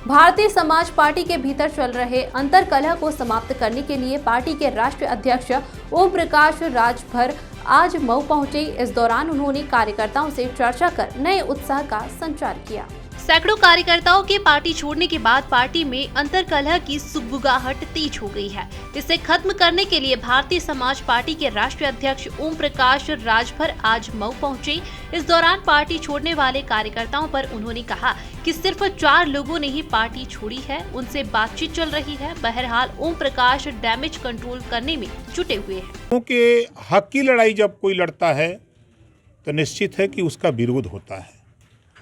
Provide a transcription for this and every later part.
Bharatiya Samaj party के भीतर चल रहे अंतर्कलह को समाप्त करने के लिए पार्टी के राष्ट्रीय अध्यक्ष ओम प्रकाश राजभर आज मऊ पहुंचे। इस दौरान उन्होंने कार्यकर्ताओं से चर्चा कर नए उत्साह का संचार किया। सैकड़ों कार्यकर्ताओं के पार्टी छोड़ने के बाद पार्टी में अंतर्कलह की सुगबुगाहट तेज हो गई है। इसे खत्म करने के लिए भारतीय समाज पार्टी के राष्ट्रीय अध्यक्ष ओम प्रकाश राजभर आज मऊ पहुंचे। इस दौरान पार्टी छोड़ने वाले कार्यकर्ताओं पर उन्होंने कहा कि सिर्फ 4 लोगों ने ही पार्टी छोड़ी है, उनसे बातचीत चल रही है। बहरहाल ओम प्रकाश डैमेज कंट्रोल करने में जुटे हुए हैं। क्योंकि हक की लड़ाई जब कोई लड़ता है तो निश्चित है कि उसका विरोध होता है,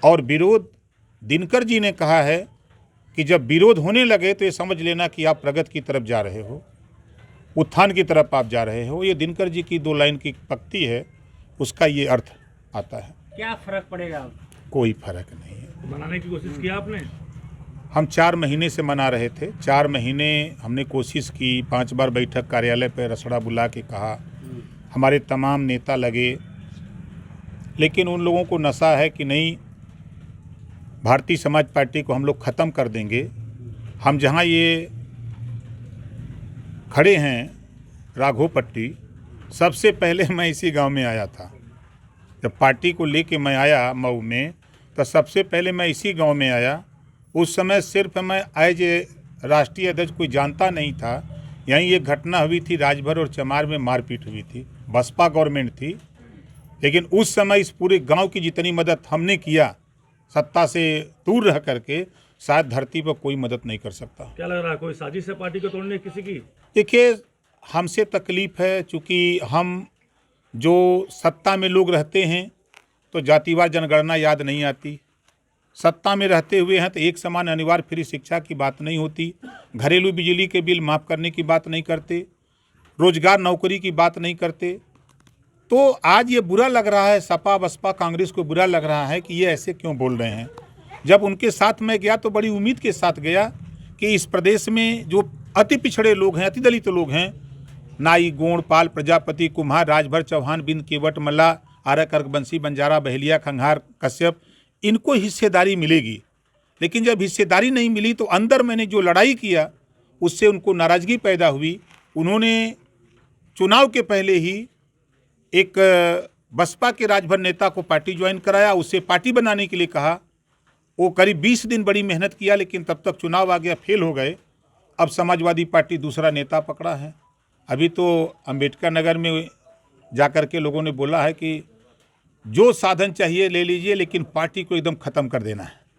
और विरोध दिनकर जी ने कहा है कि जब विरोध होने लगे तो ये समझ लेना कि आप प्रगति की तरफ जा रहे हो, उत्थान की तरफ आप जा रहे हो। ये दिनकर जी की 2 लाइन की पंक्ति है, उसका ये अर्थ आता है। क्या फर्क पड़ेगा? कोई फर्क नहीं है। मनाने की कोशिश की आपने? हम 4 महीने से मना रहे थे। 4 महीने हमने कोशिश की, 5 बार बैठक कार्यालय पर रसड़ा बुला के कहा, हमारे तमाम नेता लगे, लेकिन उन लोगों को नशा है कि नहीं, भारतीय समाज पार्टी को हम लोग ख़त्म कर देंगे। हम जहाँ ये खड़े हैं राघोपट्टी, सबसे पहले मैं इसी गांव में आया था। जब पार्टी को लेके मैं आया मऊ में, तो सबसे पहले मैं इसी गांव में आया। उस समय सिर्फ मैं एज ए राष्ट्रीय अध्यक्ष कोई जानता नहीं था। यहीं एक घटना हुई थी, राजभर और चमार में मारपीट हुई थी, बसपा गवर्नमेंट थी। लेकिन उस समय इस पूरे गाँव की जितनी मदद हमने किया, सत्ता से दूर रह करके, शायद धरती पर कोई मदद नहीं कर सकता। क्या लग रहा है, कोई साजिश है पार्टी को तोड़ने किसी की? देखिए, हमसे तकलीफ है, चूँकि हम जो सत्ता में लोग रहते हैं तो जातिवार जनगणना याद नहीं आती। सत्ता में रहते हुए हैं तो एक समान अनिवार्य फ्री शिक्षा की बात नहीं होती, घरेलू बिजली के बिल माफ़ करने की बात नहीं करते, रोजगार नौकरी की बात नहीं करते। तो आज ये बुरा लग रहा है, सपा बसपा कांग्रेस को बुरा लग रहा है कि ये ऐसे क्यों बोल रहे हैं। जब उनके साथ मैं गया तो बड़ी उम्मीद के साथ गया कि इस प्रदेश में जो अति पिछड़े लोग हैं, अति दलित लोग हैं, नाई, गोंड, पाल, प्रजापति, कुम्हार, राजभर, चौहान, बिंद, केवट, मल्ला, आरक, अर्कबंसी, बंजारा, बहेलिया, खंघार, कश्यप, इनको हिस्सेदारी मिलेगी। लेकिन जब हिस्सेदारी नहीं मिली तो अंदर मैंने जो लड़ाई किया उससे उनको नाराज़गी पैदा हुई। उन्होंने चुनाव के पहले ही एक बसपा के राजभर नेता को पार्टी ज्वाइन कराया, उससे पार्टी बनाने के लिए कहा। वो करीब 20 दिन बड़ी मेहनत किया, लेकिन तब तक चुनाव आ गया, फेल हो गए। अब समाजवादी पार्टी दूसरा नेता पकड़ा है। अभी तो अंबेडकर नगर में जाकर के लोगों ने बोला है कि जो साधन चाहिए ले लीजिए, लेकिन पार्टी को एकदम ख़त्म कर देना है।